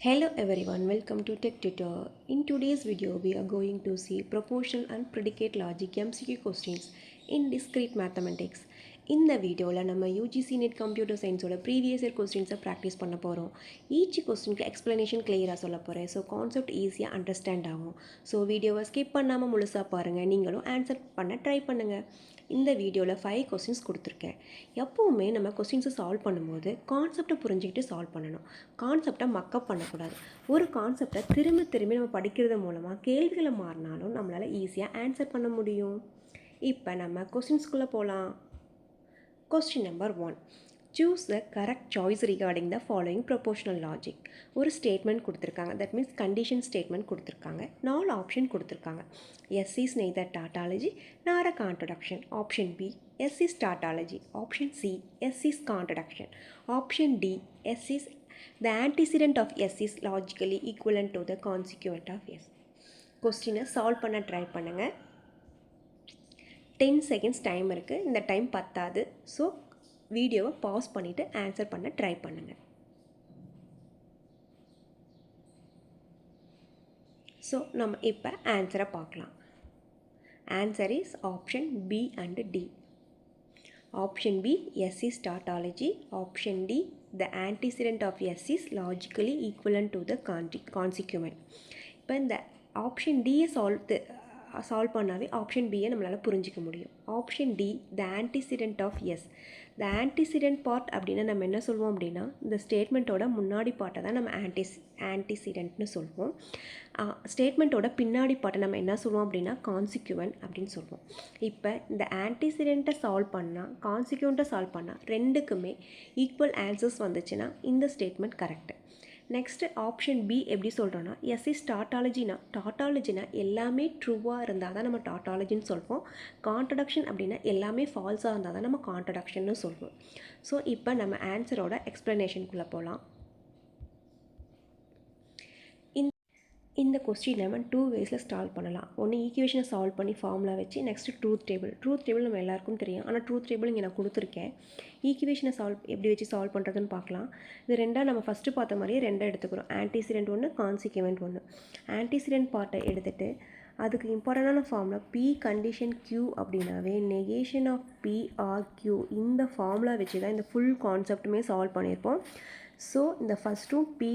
Hello everyone, welcome to Tech Tutor. In today's video, we are going to see proportional and predicate logic MCQ questions in discrete mathematics. இந்த வீடியோவில் நம்ம UGC NET computer சயின்ஸோட previous year கொஸ்டின்ஸை practice பண்ண போகிறோம். Each கொஸ்டினுக்கு explanation கிளியராக சொல்ல போகிறேன். ஸோ கான்செப்ட் ஈஸியாக அண்டர்ஸ்டாண்ட் ஆகும். ஸோ வீடியோவை ஸ்கிப் பண்ணாமல் முழுசாக பாருங்கள். நீங்களும் ஆன்சர் பண்ண ட்ரை பண்ணுங்கள். இந்த வீடியோவில் 5 கொஸ்டின்ஸ் கொடுத்துருக்கேன். எப்போவுமே நம்ம கொஸ்டின்ஸை சால்வ் பண்ணும்போது கான்செப்டை புரிஞ்சுக்கிட்டு சால்வ் பண்ணணும். கான்செப்டை மக்கப் பண்ணக்கூடாது. ஒரு கான்செப்டை திரும்ப திரும்பி நம்ம படிக்கிறது மூலமாக கேள்விகளை மாறினாலும் நம்மளால் ஈஸியாக ஆன்சர் பண்ண முடியும். இப்போ நம்ம கொஸ்டின்ஸ்குள்ளே போகலாம். Question number 1. Choose the correct choice regarding the following proportional logic. ஒரு statement கொடுத்துருக்காங்க. That means condition statement கொடுத்துருக்காங்க. 4 option கொடுத்துருக்காங்க. S is neither tautology nor a contradiction. Option B. S is tautology. Option C. S is contradiction. Option D. S is the antecedent of S is logically equivalent to the consequent of S. Question solve பண்ண try பண்ணுங்கள். 10 seconds time இருக்குது. இந்த time பத்தாது. So வீடியோவை pass பண்ணிவிட்டு answer பண்ண try பண்ணுங்கள். So நம்ம இப்போ ஆன்சரை பார்க்கலாம். Answer is option B and D. Option B, S is tautology. Option D, the antecedent of S is logically equivalent to the consequent. இப்போ இந்த ஆப்ஷன் டியை சால்வ் பண்ணாவே ஆப்ஷன் பியை நம்மளால் புரிஞ்சிக்க முடியும். Option D, the antecedent of S. The antecedent part அப்படின்னா நம்ம என்ன சொல்வோம் அப்படின்னா, இந்த ஸ்டேட்மெண்ட்டோட முன்னாடி பார்ட்டை தான் நம்ம ஆன்டிசிடென்ட்னு சொல்வோம். ஸ்டேட்மெண்ட்டோட பின்னாடி பார்ட்டை நம்ம என்ன சொல்வோம் அப்படின்னா கான்சிக்யூவன்ட் அப்படின்னு சொல்வோம். இப்போ இந்த ஆன்டிசிடென்ட்டை சால்வ் பண்ணால் கான்சிக்யூவண்ட்டை சால்வ் பண்ணால் ரெண்டுக்குமே ஈக்குவல் ஆன்சர்ஸ் வந்துச்சுன்னா இந்த statement correct. Next option B எப்படி சொல்கிறோன்னா, எஸ் இஸ் டாட்டாலஜினா எல்லாமே ட்ரூவாக இருந்தால் தான் நம்ம டாட்டாலஜின்னு சொல்வோம். கான்ட்ரடக்ஷன் அப்படின்னா எல்லாமே ஃபால்ஸாக இருந்தால் தான் நம்ம கான்ட்ரடக்ஷன்னு சொல்வோம். ஸோ இப்போ நம்ம ஆன்சரோட எக்ஸ்ப்ளனேஷனுக்குள்ளே போகலாம். இந்த கொஸ்டின் நம்ம 2 வேஸில் சால்வ் பண்ணலாம். ஒன்று ஈக்குவேஷனை சால்வ் பண்ணி ஃபார்முலா வச்சு, நெக்ஸ்ட்டு ட்ரூத் டேபிள் நம்ம எல்லாருக்கும் தெரியும். ஆனால் ட்ரூத் டேபிள் இங்கே நான் கொடுத்துருக்கேன். ஈக்குவேஷனை எப்படி வச்சு சால்வ் பண்ணுறதுன்னு பார்க்கலாம். இது ரெண்டாக நம்ம ஃபஸ்ட்டு பார்த்த மாதிரியே ரெண்டாக எடுத்துக்கிறோம். ஆன்டிசிடென்ட் ஒன்று, கான்சிக்வெண்ட் ஒன்று. ஆன்டிசிடென்ட் பார்ட்டை எடுத்துகிட்டு அதுக்கு இம்பார்ட்டண்டான ஃபார்முலா பி கண்டிஷன் க்யூ அப்படின்னாவே negation of P or Q. இந்த ஃபார்முலா வச்சு தான் இந்த ஃபுல் கான்செப்ட்டுமே சால்வ் பண்ணியிருப்போம். ஸோ இந்த ஃபஸ்ட்டும் பி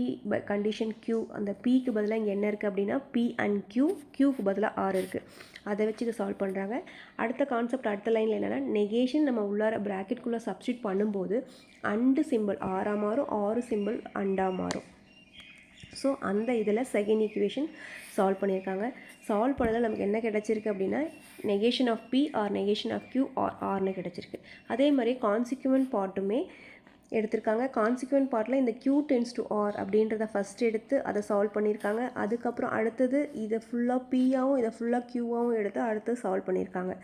கண்டிஷன் க்யூ, அந்த பிக்கு பதிலாக இங்கே என்ன இருக்குது அப்படின்னா பி அண்ட் க்யூக்கு பதிலாக ஆர் இருக்குது. அதை வச்சு இதை சால்வ் பண்ணுறாங்க. அடுத்த கான்செப்ட் அடுத்த லைனில் என்னென்னா, நெகேஷன் நம்ம உள்ளார ப்ராக்கெட்குள்ளே சப்ஸ்டியூட் பண்ணும்போது அண்டு சிம்பிள் ஆறாக மாறும், ஆறு சிம்பிள் அண்டாக மாறும். ஸோ அந்த இதில் செகண்ட் ஈக்குவேஷன் சால்வ் பண்ணியிருக்காங்க. சால்வ் பண்ணதில் நமக்கு என்ன கிடச்சிருக்கு அப்படின்னா negation of P or negation of Q ஆர்னு கிடச்சிருக்கு. அதே மாதிரி கான்சிக்வெண்ட் பார்ட்டுமே எடுத்திருக்காங்க. கான்சிக்வெண்ட் பார்ட்டில் இந்த க்யூ டென்ஸ் டு ஆர் அப்படின்றத ஃபஸ்ட் எடுத்து அதை சால்வ் பண்ணியிருக்காங்க. அதுக்கப்புறம் அடுத்தது இதை ஃபுல்லாக பியாகவும் இதை ஃபுல்லாக க்யூவாகவும் எடுத்து அடுத்து சால்வ் பண்ணியிருக்காங்க.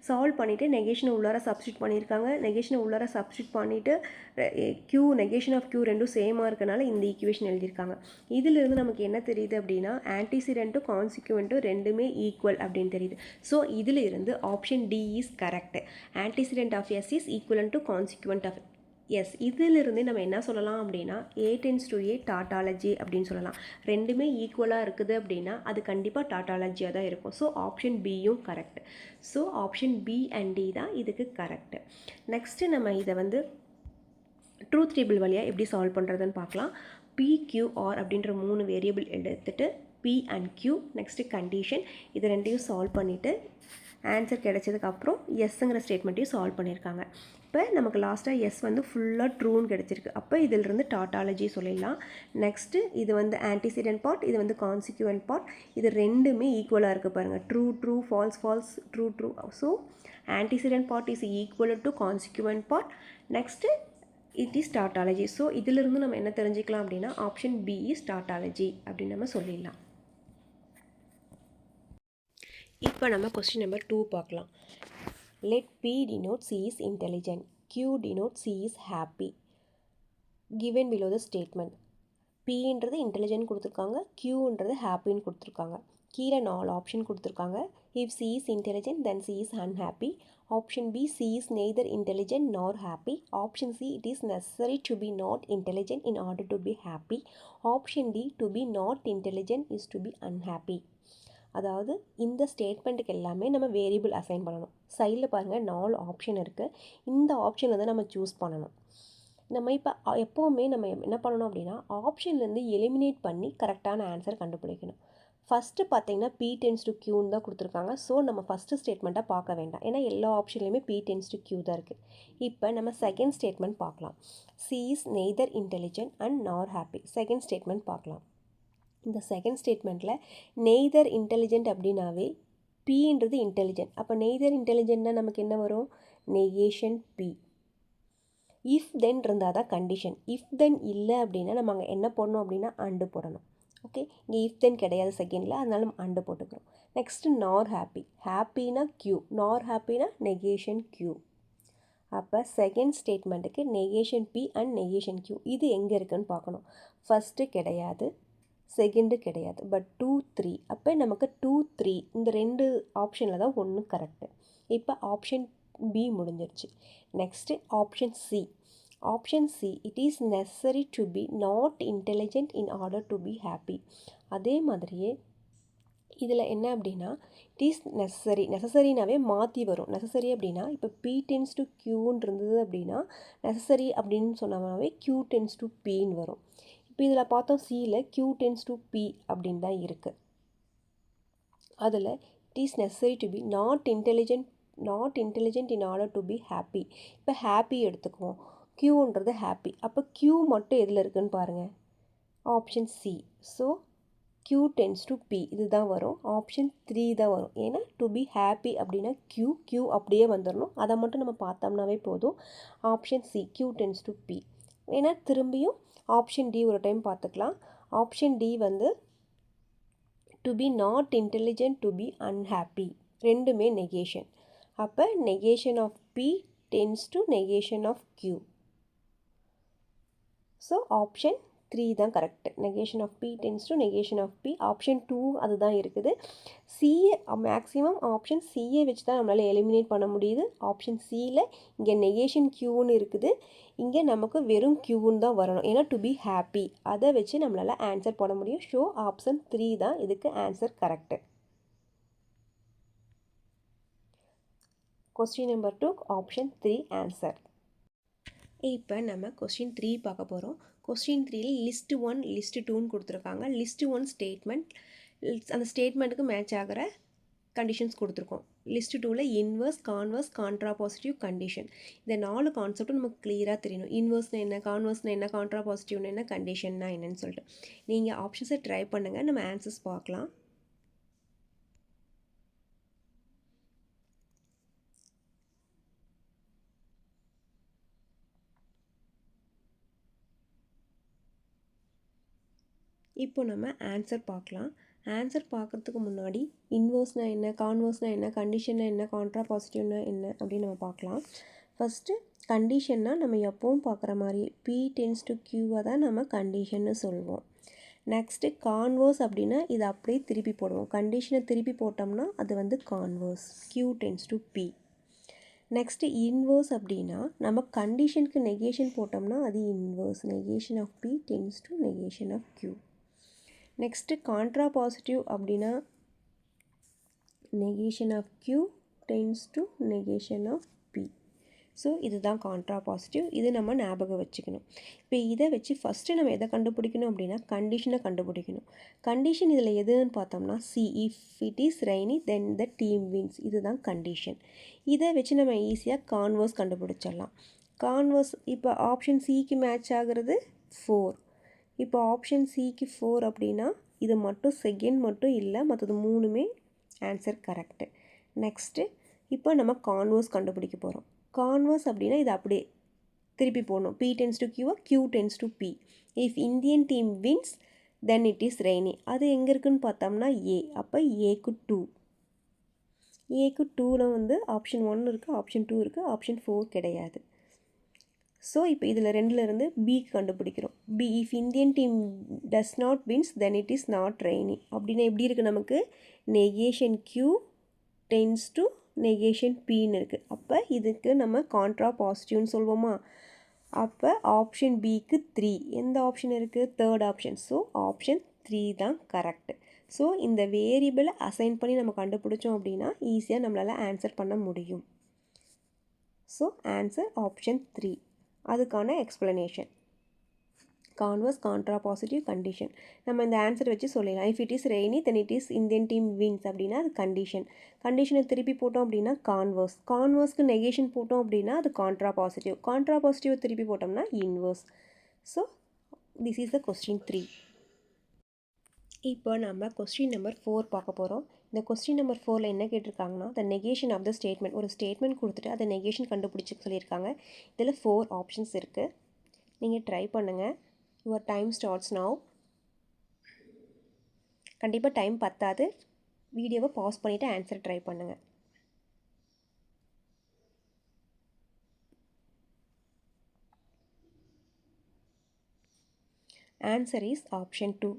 சால்வ் பண்ணிவிட்டு நெகேஷனை உள்ளார சப்ஸ்டியூட் பண்ணியிருக்காங்க. நெகேஷனை உள்ளார சப்ஸ்டியூட் பண்ணிவிட்டு நெகேஷன் ஆஃப் க்யூ ரெண்டும் சேமாக இருக்கனால இந்த ஈக்குவேஷன் எழுதியிருக்காங்க. இதிலிருந்து நமக்கு என்ன தெரியுது அப்படின்னா ஆன்டிசிடென்ட்டும் கான்சிக்வெண்ட்டும் ரெண்டுமே ஈக்குவல் அப்படின்னு தெரியுது. ஸோ இதில் இருந்து option D is correct. Antecedent of S is equivalent to consequent of S. இதிலிருந்து நம்ம என்ன சொல்லலாம் அப்படின்னா A tends to A tautology அப்படின்னு சொல்லலாம். ரெண்டுமே ஈக்குவலாக இருக்குது அப்படின்னா அது கண்டிப்பாக டாட்டாலஜியாக தான் இருக்கும். ஸோ ஆப்ஷன் பியும் correct. So option B and D தான் இதுக்கு கரெக்டு. நெக்ஸ்ட்டு நம்ம இதை ட்ரூத் டேபிள் வழியாக எப்படி சால்வ் பண்ணுறதுன்னு பார்க்கலாம். பி க்யூ ஆர் அப்படின்ற 3 வேரியபிள் எடுத்துகிட்டு P and Q next condition இது ரெண்டையும் சால்வ் பண்ணிவிட்டு ஆன்சர் கிடைச்சதுக்கப்புறம் எஸ்ஸுங்கிற ஸ்டேட்மெண்ட்டையும் சால்வ் பண்ணியிருக்காங்க. இப்போ நமக்கு லாஸ்ட்டாக எஸ் ஃபுல்லாக ட்ரூன்னு கிடச்சிருக்கு. அப்போ இதிலிருந்து டாட்டாலஜி சொல்லிடலாம். நெக்ஸ்ட்டு இது ஆன்டிசிடென்ட் பார்ட், இது கான்சிக்வெண்ட் பார்ட். இது ரெண்டுமே ஈக்குவலாக இருக்குது பாருங்கள். True false true. So antecedent part is equal to consequent part. Next it is tautology. So இதிலிருந்து நம்ம என்ன தெரிஞ்சுக்கலாம் அப்படின்னா ஆப்ஷன் பி இஸ் டாட்டாலஜி அப்படின்னு நம்ம சொல்லிடலாம். இப்போ நம்ம கொஸ்டின் நம்பர் 2 பார்க்கலாம். Let P denote C is intelligent. Q denote C is happy. Given below the statement. Pன்றது intelligent கொடுத்துருக்காங்க, Qன்றது happyன்னு கொடுத்துருக்காங்க. கீழே 4 ஆப்ஷன் கொடுத்துருக்காங்க. If C is intelligent, then C is unhappy. Option B, C is neither intelligent nor happy. Option C, it is necessary to be not intelligent in order to be happy. Option D, to be not intelligent is to be unhappy. அதாவது இந்த ஸ்டேட்மெண்ட்டுக்கு எல்லாமே நம்ம variable assign பண்ணணும். சைடில் பாருங்கள் 4 option இருக்குது. இந்த ஆப்ஷனில் தான் நம்ம சூஸ் பண்ணணும். நம்ம இப்போ எப்போவுமே நம்ம என்ன பண்ணணும் அப்படின்னா ஆப்ஷன்லேருந்து எலிமினேட் பண்ணி கரெக்டான ஆன்சர் கண்டுபிடிக்கணும். ஃபஸ்ட்டு பார்த்தீங்கன்னா P tends to Qன்னு தான் கொடுத்துருக்காங்க. ஸோ நம்ம ஃபஸ்ட்டு ஸ்டேட்மெண்ட்டை பார்க்க வேண்டாம், ஏன்னா எல்லா ஆப்ஷன்லேயுமே P tends to Q தான் இருக்குது. இப்போ நம்ம செகண்ட் ஸ்டேட்மெண்ட் பார்க்கலாம். C is neither intelligent and nor happy. Second statement பார்க்கலாம். இந்த செகண்ட் ஸ்டேட்மெண்ட்டில் நெய்தர் இன்டெலிஜென்ட் அப்படின்னாவே Pன்றது இன்டெலிஜென்ட். அப்போ நெய்தர் இன்டெலிஜென்ட்னா நமக்கு என்ன வரும்? Negation P. இஃப் தென் இருந்தால் தான் கண்டிஷன். இஃப் தென் இல்லை அப்படின்னா நம்ம அங்கே என்ன போடணும் அப்படின்னா அண்டு போடணும். ஓகே, இங்கே இஃப் தென் கிடையாது செகண்டில், அதனால நம்ம அண்டு போட்டுக்கிறோம். நெக்ஸ்ட்டு நார் ஹாப்பி. ஹாப்பினா Q, நார் ஹாப்பினா நெகேஷன் Q. அப்போ செகண்ட் ஸ்டேட்மெண்ட்டுக்கு negation P and negation Q இது எங்கே இருக்குதுன்னு பார்க்கணும். ஃபஸ்ட்டு கிடையாது, செகண்டு கிடையாது, பட் 2, 3. அப்போ நமக்கு 2, 3 இந்த 2 ஆப்ஷனில் தான் ஒன்று கரெக்டு. இப்போ ஆப்ஷன் B முடிஞ்சிருச்சு. Next option C. Option C, it is necessary to be not intelligent in order to be happy. அதே மாதிரியே இதில் என்ன அப்படின்னா இட் இஸ் நெசசரினாவே மாற்றி வரும். நெசசரி அப்படின்னா இப்போ P tends to Qன்னு இருந்தது அப்படின்னா நெசசரி அப்படின்னு சொன்னாவே Q tends to Pன்னு வரும். இப்போ இதில் பார்த்தோம் Cயில் Q tends to P அப்படின்னு தான் இருக்குது. அதில் it is necessary to be not intelligent in order to be happy. இப்போ ஹாப்பி எடுத்துக்குவோம். Qன்றது ஹாப்பி. அப்போ Q மட்டும் எதில் இருக்குதுன்னு பாருங்கள், option C. So Q tends to P இதுதான் வரும். ஆப்ஷன் 3 தான் வரும். ஏன்னா டு பி ஹாப்பி அப்படின்னா Q அப்படியே வந்துடணும். அதை மட்டும் நம்ம பார்த்தோம்னாவே போதும். Option C, Q tends to P. ஏன்னா திரும்பியும் ஆப்ஷன் D ஒரு டைம் பார்த்துக்கலாம். ஆப்ஷன் D வந்து to be not intelligent to be unhappy, ரெண்டுமே நெகேஷன். அப்போ negation of P tends to negation of Q. So option 3 தான் correct. Negation of P tends to negation of P. Option 2 அதுதான் இருக்குது. CA maximum option CA வச்சு தான் நம்மளால் eliminate பண்ண முடியுது. ஆப்ஷன் சியில் இங்கே நெகேஷன் Qன்னு இருக்குது, இங்கே நமக்கு வெறும் Qன்னு தான் வரணும். ஏன்னா டு பி ஹாப்பி அதை வச்சு நம்மளால் ஆன்சர் போட முடியும். ஸோ ஆப்ஷன் 3 தான் இதுக்கு answer correct. Question number 2, option 3 answer. இப்போ நம்ம கொஸ்டின் 3 பார்க்க போகிறோம். கொஸ்டின் 3ல் லிஸ்ட் 1 லிஸ்ட் 2ன்னு கொடுத்துருக்காங்க. லிஸ்ட் 1 ஸ்டேட்மெண்ட், அந்த ஸ்டேட்மெண்ட்டுக்கு மேட்ச் ஆகிற கண்டிஷன்ஸ் கொடுத்துருக்கோம். லிஸ்ட் 2ல் இன்வர்ஸ், கான்வர்ஸ், கான்ட்ராபாசிட்டிவ் கண்டிஷன். இந்த 4 கான்செப்ட்டும் நமக்கு கிளியராக தெரியணும். இன்வர்ஸ்னால் என்ன, கான்வர்ஸ்னால் என்ன, கான்ட்ராபாசிட்டிவ்னா என்ன, கண்டிஷன்னா என்னன்னு சொல்லிட்டு நீங்கள் ஆப்ஷன்ஸை ட்ரை பண்ணுங்கள். நம்ம ஆன்சர்ஸ் பார்க்கலாம். இப்போ நம்ம ஆன்சர் பார்க்கலாம். ஆன்சர் பார்க்குறதுக்கு முன்னாடி இன்வர்ஸ்னால் என்ன, கான்வர்ஸ்னால் என்ன, கண்டிஷன்னா என்ன, கான்ட்ராபாசிட்டிவ்னா என்ன அப்படின்னு நம்ம பார்க்கலாம். ஃபஸ்ட்டு கண்டிஷன்னா நம்ம எப்பவும் பார்க்குற மாதிரி P tends to Qவை தான் நம்ம கண்டிஷன்னு சொல்லுவோம். நெக்ஸ்ட்டு கான்வர்ஸ் அப்படின்னா இதை அப்படியே திருப்பி போடுவோம். கண்டிஷனை திருப்பி போட்டோம்னா அது வந்து converse, Q tends to P. Next inverse அப்படின்னா நம்ம கண்டிஷனுக்கு நெகேஷன் போட்டோம்னா அது inverse, negation of P tends to negation of Q. Next contrapositive அப்படின்னா negation of Q tends to negation of P. So இதுதான் கான்ட்ராபாசிட்டிவ். இது நம்ம ஞாபகம் வச்சுக்கணும். இப்போ இதை வச்சு ஃபஸ்ட்டு நம்ம எதை கண்டுபிடிக்கணும் அப்படின்னா கண்டிஷனை கண்டுபிடிக்கணும். கண்டிஷன் இதில் எதுன்னு பார்த்தோம்னா C, if it is rainy then the team wins. இதுதான் கண்டிஷன். இதை வச்சு நம்ம ஈஸியாக கான்வர்ஸ் கண்டுபிடிச்சிடலாம். கான்வர்ஸ் இப்போ ஆப்ஷன் சிக்கு மேட்ச் ஆகிறது 4. இப்போ ஆப்ஷன் சிக்கு 4 அப்படின்னா இது மட்டும் செகண்ட் மட்டும் இல்லை, மற்றது 3மே ஆன்சர் கரெக்டு. நெக்ஸ்ட்டு இப்போ நம்ம கான்வர்ஸ் கண்டுபிடிக்க போகிறோம். கான்வர்ஸ் அப்படின்னா இது அப்படியே திருப்பி போடணும். P tends to Q, Q tends to P. If Indian team wins then it is rainy. அது எங்கே இருக்குதுன்னு பார்த்தோம்னா A. அப்போ ஏக்கு 2. ஏக்கு 2ல் வந்து ஆப்ஷன் 1 இருக்குது, ஆப்ஷன் 2 இருக்குது, ஆப்ஷன் 4 கிடையாது. ஸோ இப்போ இதில் 2லேருந்து பிக்கு கண்டுபிடிக்கிறோம். P, if Indian team does not wins then it is not rainy அப்படின்னா எப்படி இருக்குது நமக்கு negation Q tends to negation பின்னு இருக்குது. அப்போ இதுக்கு நம்ம கான்ட்ரா பாசிட்டிவ்னு சொல்வோமா? அப்போ ஆப்ஷன் பிக்கு 3. எந்த ஆப்ஷன் இருக்குது? Third option. ஸோ ஆப்ஷன் 3 தான் கரெக்டு. ஸோ இந்த வேரியபிளை அசைன் பண்ணி நம்ம கண்டுபிடிச்சோம் அப்படின்னா ஈஸியாக நம்மளால் ஆன்சர் பண்ண முடியும். So answer option 3. அதுக்கான explanation converse contrapositive condition நம்ம இந்த ஆன்சர் வச்சு சொல்லிடலாம். If it is rainy then it is Indian team wins அப்படின்னா அது கண்டிஷனை திருப்பி போட்டோம் அப்படின்னா கான்வர்ஸ்க்கு நெகேஷன் போட்டோம் அப்படின்னா அது கான்ட்ரா பாசிட்டிவ் திருப்பி போட்டோம்னா inverse. So this is the question 3. இப்போ நம்ம கொஸ்டின் நம்பர் 4 பார்க்க போகிறோம். இந்த கொஸ்டின் நம்பர் 4ல் என்ன கேட்டிருக்காங்கன்னா த நெகேஷன் ஆஃப் த ஸ்டேட்மெண்ட். ஒரு ஸ்டேட்மெண்ட் கொடுத்துட்டு அதை நெகேஷன் கண்டுபிடிச்சி சொல்லியிருக்காங்க. இதில் 4 ஆப்ஷன்ஸ் இருக்குது. நீங்கள் ட்ரை பண்ணுங்கள். Your time starts now. கண்டிப்பாக டைம் பத்தாது. வீடியோவை பாஸ் பண்ணிவிட்டு ஆன்சர் ட்ரை பண்ணுங்கள். Answer is option 2.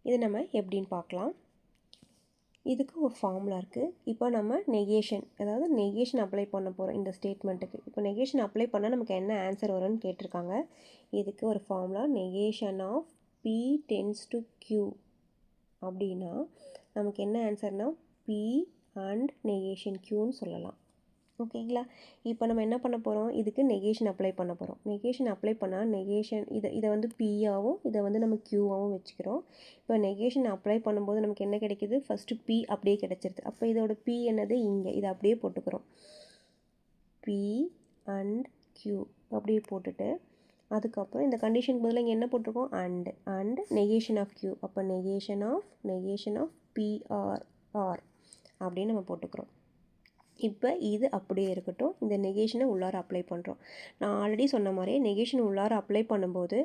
இது நம்ம எப்படின்னு பார்க்கலாம். இதுக்கு ஒரு ஃபார்முலா இருக்குது. இப்போ நம்ம நெகேஷன் அப்ளை பண்ண போகிறோம் இந்த ஸ்டேட்மெண்ட்டுக்கு. இப்போ நெகேஷன் அப்ளை பண்ணால் நமக்கு என்ன ஆன்சர் வரும்னு கேட்டிருக்காங்க. இதுக்கு ஒரு formula negation of P tends to Q அப்படின்னா நமக்கு என்ன ஆன்சர்னால் P அண்ட் நெகேஷன் Qன்னு சொல்லலாம். ஓகேங்களா? இப்போ நம்ம என்ன பண்ண போகிறோம்? இதுக்கு நெகேஷன் அப்ளை பண்ண போகிறோம். நெகேஷன் அப்ளை பண்ணால் இதை வந்து Pயாகவும் இதை வந்து நம்ம Qவாகவும் வச்சுக்கிறோம். இப்போ நெகேஷன் அப்ளை பண்ணும்போது நமக்கு என்ன கிடைக்கிது? ஃபஸ்ட்டு P அப்படியே கிடச்சிருது. அப்போ இதோட P என்னது? இங்கே. இதை அப்படியே போட்டுக்கிறோம். P அண்ட் Q அப்படியே போட்டுட்டு அதுக்கப்புறம் இந்த கண்டிஷனுக்கு பதிலாக இங்கே என்ன போட்டிருக்கோம்? And negation of Q. அப்போ நெகேஷன் ஆஃப் PR அப்படின்னு நம்ம போட்டுக்கிறோம். இப்போ இது அப்படியே இருக்கட்டும். இந்த நெகேஷனை உள்ளார அப்ளை பண்ணுறோம். நான் ஆல்ரெடி சொன்ன மாதிரியே நெகேஷன் உள்ளார அப்ளை பண்ணும்போது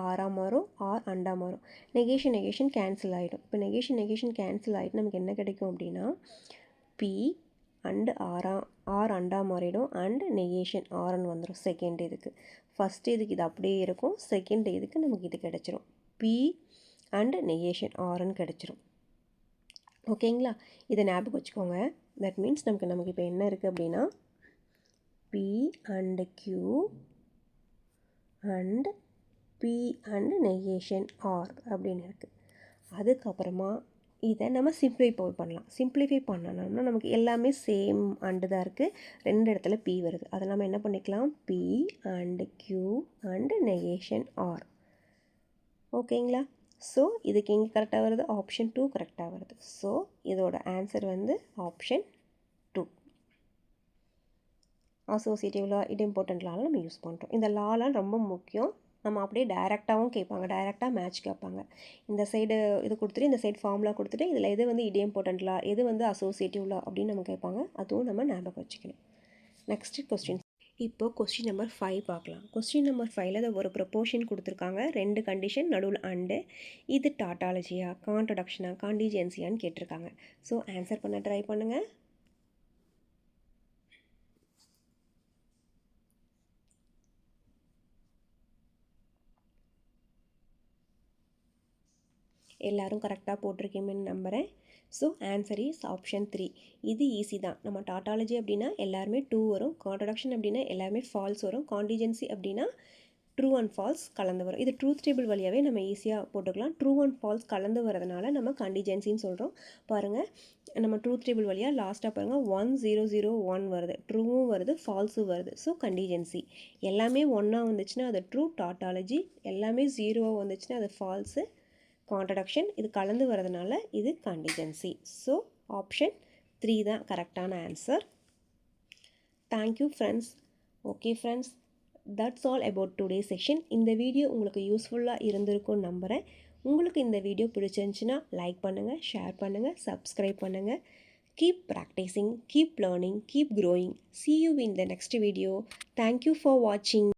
ஆராக மாறும், அண்டாக மாறும். நெகேஷன் கேன்சல் ஆகிடும். இப்போ நெகேஷன் கேன்சல் ஆகிட்டு நமக்கு என்ன கிடைக்கும் அப்படின்னா P அண்டு ஆர் அண்டாக மாறிடும் அண்ட் நெகேஷன் ஆர்ன்னு வந்துடும் செகண்ட் இதுக்கு. ஃபஸ்ட்டு இதுக்கு இது அப்படியே இருக்கும். செகண்ட் இதுக்கு நமக்கு இது கிடச்சிரும். P அண்ட் நெகேஷன் ஆர்ன்னு கிடச்சிரும். ஓகேங்களா? இதை ஞாபகம் வச்சுக்கோங்க. தட் மீன்ஸ் நமக்கு இப்போ என்ன இருக்குது அப்படின்னா P and Q and P and negation R அப்படின்னு இருக்குது. அதுக்கப்புறமா இதை நம்ம சிம்ப்ளிஃபை பண்ணணும்னா நமக்கு எல்லாமே சேம் அண்டு தான் இருக்குது. 2 இடத்துல P வருது. அதை நம்ம என்ன பண்ணிக்கலாம்? P and Q and negation R. ஓகேங்களா? ஸோ இதுக்கு எங்கே கரெக்டாக வருது? ஆப்ஷன் 2 கரெக்டாக வருது. ஸோ இதோட ஆன்சர் வந்து ஆப்ஷன் 2. அசோசியேட்டிவ் லா, இம்பார்ட்டன்ட் லாலாம் நம்ம யூஸ் பண்ணுறோம். இந்த லாலாம் ரொம்ப முக்கியம். நம்ம அப்படியே டைரெக்டாகவும் கேட்பாங்க. டைரெக்டாக மேட்ச் கேட்பாங்க. இந்த சைடு இது கொடுத்துட்டு இந்த சைடு ஃபார்முலா கொடுத்துட்டு இதில் எது வந்து இம்பார்ட்டன்ட் லா, எது வந்து அசோசியேட்டிவ் லா அப்படின்னு நம்ம கேட்பாங்க. அதுவும் நம்ம ஞாபகம் வச்சுக்கணும். Next question. இப்போ கொஸ்டின் நம்பர் 5 பார்க்கலாம். கொஸ்டின் நம்பர் 5ல் ஒரு ப்ரொப்போர்ஷன் கொடுத்துருக்காங்க. 2 கண்டிஷன் நடுவில் அண்டு. இது டாட்டாலஜியா, கான்ட்ரடக்ஷனா, காண்டிஜென்சியான்னு கேட்டிருக்காங்க. ஸோ ஆன்சர் பண்ண ட்ரை பண்ணுங்கள். எல்லோரும் கரெக்டாக போட்டிருக்கீங்கன்னு நம்புகிறேன். So answer is option 3. இது ஈஸி தான். நம்ம டாட்டாலஜி அப்படின்னா எல்லாருமே 2 வரும். கான்ட்ரடக்ஷன் அப்படின்னா எல்லாருமே ஃபால்ஸ் வரும். காண்டிஜென்சி அப்படின்னா ட்ரூ அண்ட் ஃபால்ஸ் கலந்து வரும். இது ட்ரூத் டேபிள் வழியாகவே நம்ம ஈஸியாக போட்டுக்கலாம். ட்ரூ அண்ட் ஃபால்ஸ் கலந்து வரதுனால நம்ம காண்டிஜென்சின்னு சொல்கிறோம். பாருங்கள், நம்ம ட்ரூத் டேபிள் வழியாக லாஸ்ட்டாக பாருங்கள் 1001 வருது. ட்ரூவும் வருது, ஃபால்ஸும் வருது. So contingency. எல்லாமே 1 வந்துச்சுன்னா அது ட்ரூ டாட்டாலஜி. எல்லாமே 0 வந்துச்சுன்னா அது ஃபால்ஸு கான்ட்ரடக்ஷன். இது கலந்து வரதுனால இது காண்டிஜென்சி. ஸோ ஆப்ஷன் 3 தான் கரெக்டான answer. Thank you friends. Okay friends, that's all about today session. இந்த வீடியோ உங்களுக்கு யூஸ்ஃபுல்லாக இருந்திருக்கும்னு நம்புகிறேன். உங்களுக்கு இந்த வீடியோ பிடிச்சிருந்துச்சுன்னா லைக் பண்ணுங்கள், ஷேர் பண்ணுங்கள், சப்ஸ்கிரைப் பண்ணுங்கள். Keep practising, keep learning, keep growing. See you in the next video. Thank you for watching.